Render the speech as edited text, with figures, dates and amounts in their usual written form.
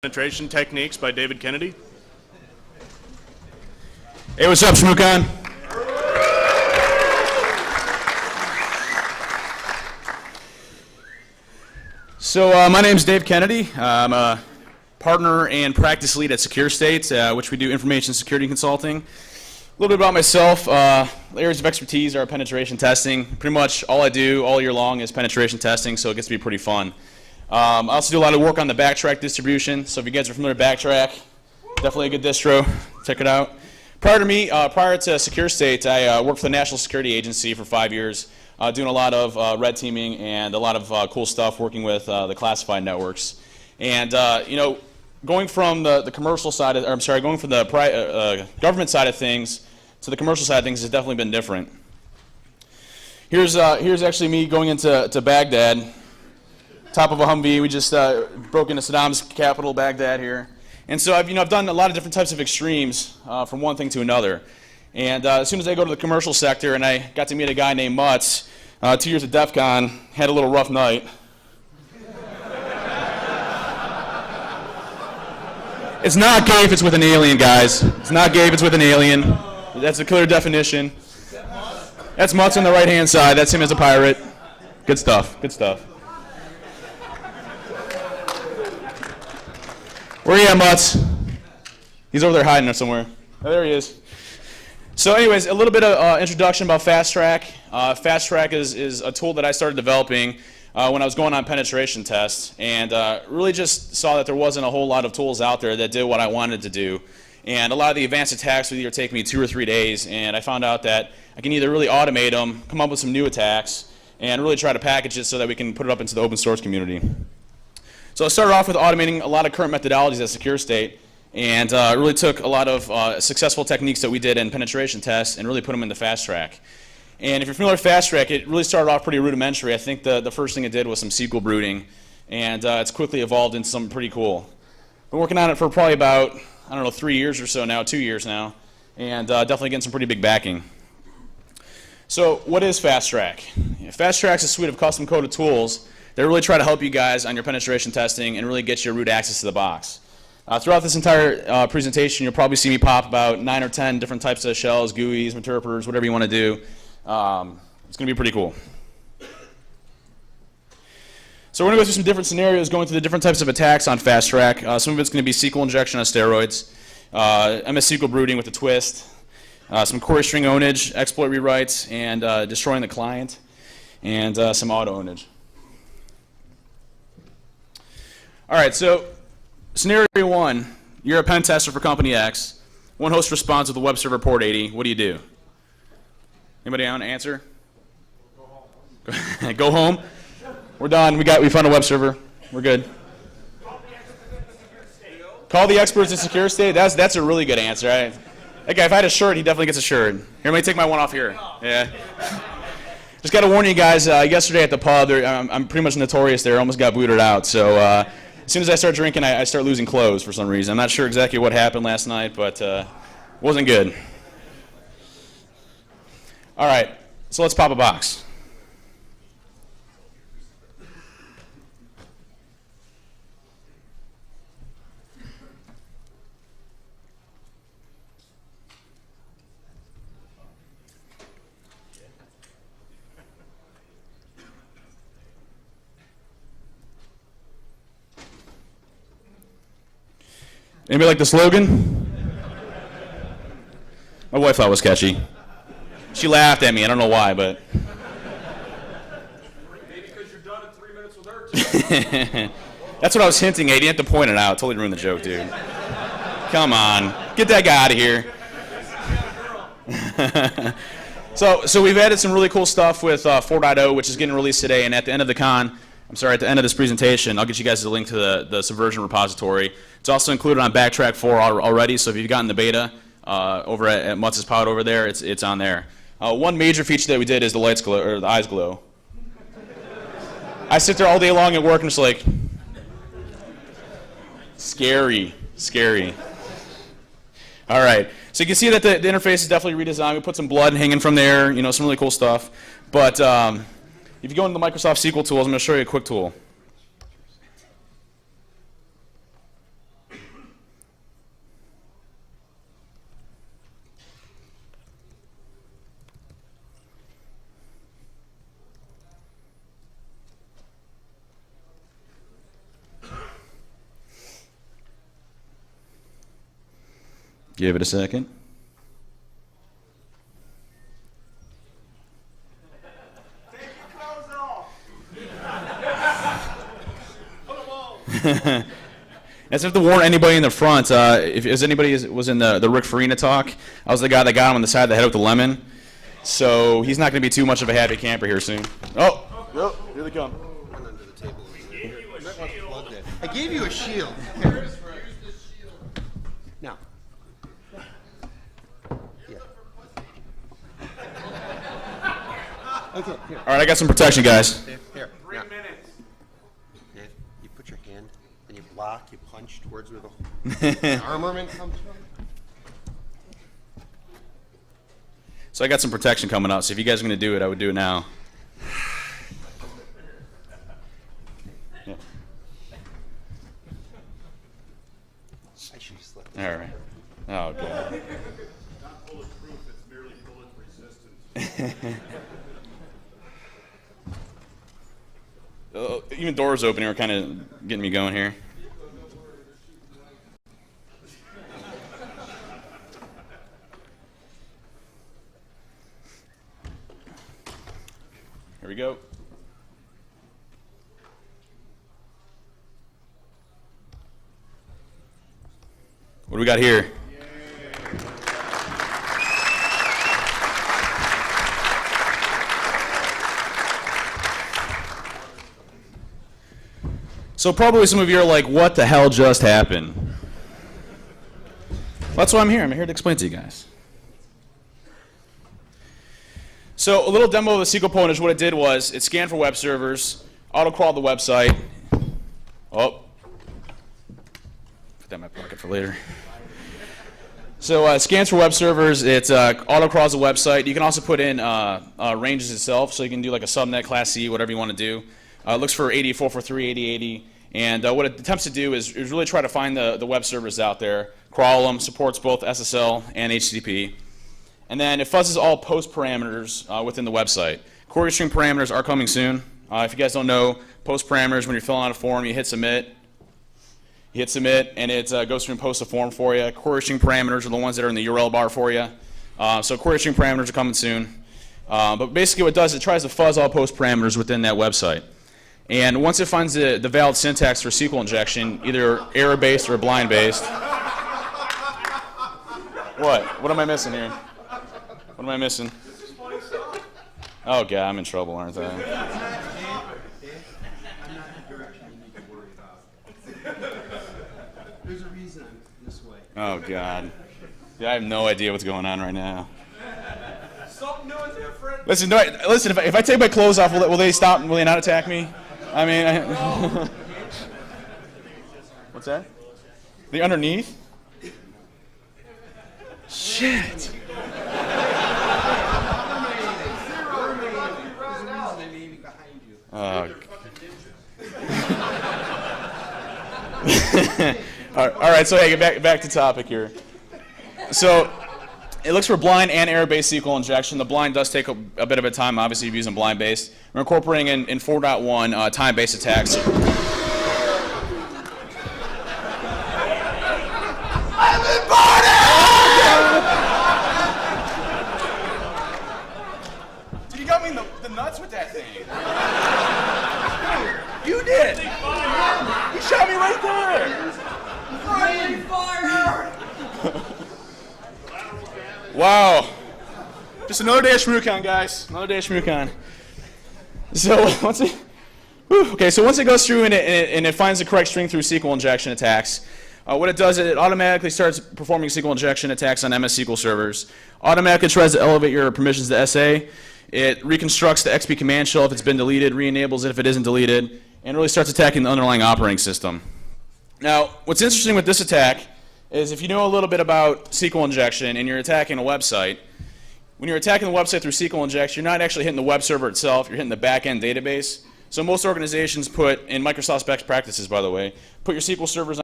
Penetration Techniques by David Kennedy. Hey, what's up, Shmukan? So my name's Dave Kennedy. I'm a partner and practice lead at Secure State, which we do information security consulting. A little bit about myself. Areas of expertise are penetration testing. Pretty much all I do all year long is penetration testing, so it gets to be pretty fun. I also do a lot of work on the FastTrack distribution, so if you guys are familiar with FastTrack, definitely a good distro. Check it out. Prior to Secure State, I worked for the National Security Agency for 5 years, doing a lot of red teaming and a lot of cool stuff working with the classified networks. And going from the commercial side, going from the government side of things to the commercial side of things has definitely been different. Here's actually me going into Baghdad. Top of a Humvee. We just broke into Saddam's capital, Baghdad, here. And so I've done a lot of different types of extremes from one thing to another. And as soon as I go to the commercial sector, and I got to meet a guy named Mutz, 2 years at DEF CON, had a little rough night. It's not gay if it's with an alien, guys. It's not gay if it's with an alien. That's a clear definition. That's Mutz on the right-hand side. That's him as a pirate. Good stuff. Good stuff. Where are you at, Mutz? He's over there hiding somewhere. Oh, there he is. So anyways, a little bit of introduction about FastTrack. FastTrack is a tool that I started developing when I was going on penetration tests, and really just saw that there wasn't a whole lot of tools out there that did what I wanted to do. And a lot of the advanced attacks would either take me 2 or 3 days, and I found out that I can either really automate them, come up with some new attacks, and really try to package it so that we can put it up into the open source community. So I started off with automating a lot of current methodologies at Secure State, and really took a lot of successful techniques that we did in penetration tests and really put them into FastTrack. And if you're familiar with FastTrack, it really started off pretty rudimentary. I think the first thing it did was some SQL brooding, and it's quickly evolved into something pretty cool. Been working on it for probably about, 3 years or so now, 2 years now, and definitely getting some pretty big backing. So what is FastTrack? FastTrack is a suite of custom-coded tools that really try to help you guys on your penetration testing and really get you root access to the box. Throughout this entire presentation, you'll probably see me pop about 9 or 10 different types of shells, GUIs, interpreters, whatever you want to do. It's going to be pretty cool. So we're going to go through some different scenarios going through the different types of attacks on FastTrack. Some of it's going to be SQL injection on steroids, MS SQL brooding with a twist, some query string ownage, exploit rewrites, and destroying the client, and some auto ownage. All right, so scenario 1, you're a pen tester for company X. One host responds with a web server port 80. What do you do? Anybody want to answer? Go home. Go home? We're done. We found a web server. We're good. Call the experts at Secure State. That's a really good answer. That guy, if I had a shirt, he definitely gets a shirt. Here, let me take my one off here. Yeah. Just got to warn you guys, yesterday at the pub, I'm pretty much notorious there. Almost got booted out. So as soon as I start drinking, I start losing clothes for some reason. I'm not sure exactly what happened last night, but wasn't good. All right, so let's pop a box. Anybody like the slogan? My wife thought it was catchy. She laughed at me. I don't know why, but. Maybe because you're done in 3 minutes with her. That's what I was hinting at. You have to point it out. Totally ruined the joke, dude. Come on. Get that guy out of here. So we've added some really cool stuff with 4.0, which is getting released today. And at the end of at the end of this presentation, I'll get you guys a link to the Subversion repository. It's also included on Backtrack 4 already, so if you've gotten the beta over at Mutz's pod over there, it's on there. One major feature that we did is the lights glow, or the eyes glow. I sit there all day long at work and just like, scary. All right, so you can see that the interface is definitely redesigned. We put some blood hanging from there, some really cool stuff. But if you go into the Microsoft SQL tools, I'm going to show you a quick tool. Give it a second. As if to warn anybody in the front, if anybody was in the Rick Farina talk, I was the guy that got him on the side of the head with the lemon. So he's not going to be too much of a happy camper here soon. Oh, yep, here they come. Run under the table. I gave you a shield. Now. Yeah. Okay, here. All right, I got some protection, guys. Here. 3 Now. minutes. Okay, you put your hand and you block, you punch towards where the armament comes from. So I got some protection coming up, so if you guys are going to do it, I would do it now. Yeah. I should just let All right. Oh, God. Not bulletproof, it's merely bullet resistant. Even doors opening are kind of getting me going here. Here we go. What do we got here? So probably some of you are like, what the hell just happened? That's why I'm here. I'm here to explain to you guys. So a little demo of the SQL Pwnage, what it did was it scanned for web servers, auto-crawled the website. Oh, put that in my pocket for later. So it scans for web servers, it auto-crawls the website. You can also put in ranges itself, so you can do like a subnet, class C, whatever you want to do. It looks for 80.443, 8080, and what it attempts to do is really try to find the web servers out there, crawl them, supports both SSL and HTTP. And then it fuzzes all post parameters within the website. Query string parameters are coming soon. If you guys don't know, post parameters, when you're filling out a form, you hit submit. You hit submit, and it goes through and posts a form for you. Query string parameters are the ones that are in the URL bar for you. So query string parameters are coming soon. But basically what it does, it tries to fuzz all post parameters within that website. And once it finds the valid syntax for SQL injection, either error-based or blind-based. What? What am I missing here? What am I missing? Oh, God, I'm in trouble, aren't I? I'm not the direction you need to worry about. There's a reason I'm this way. Oh, God. Yeah, I have no idea what's going on right now. Something new and different. Listen, listen. If I take my clothes off, will they stop? Will they not attack me? I mean, what's that? The underneath? Shit. All right, so hey, get back to topic here. So it looks for blind and error-based SQL injection. The blind does take a bit of a time, obviously, if you're using blind-based. We're incorporating in 4.1 time-based attacks. Dude, you got me in the nuts with that thing. You did. You shot me right there. Friendly fire! Wow. Just another day of Shmoocon, guys. Another day of Shmoocon. So once it goes through and it finds the correct string through SQL injection attacks, what it does is it automatically starts performing SQL injection attacks on MS SQL servers. Automatically tries to elevate your permissions to SA. It reconstructs the XP command shell if it's been deleted, re-enables it if it isn't deleted, and really starts attacking the underlying operating system. Now, what's interesting with this attack is if you know a little bit about SQL injection and you're attacking a website, when you're attacking the website through SQL injection, you're not actually hitting the web server itself, you're hitting the back-end database. So most organizations put, in Microsoft's best practices, by the way, put your SQL servers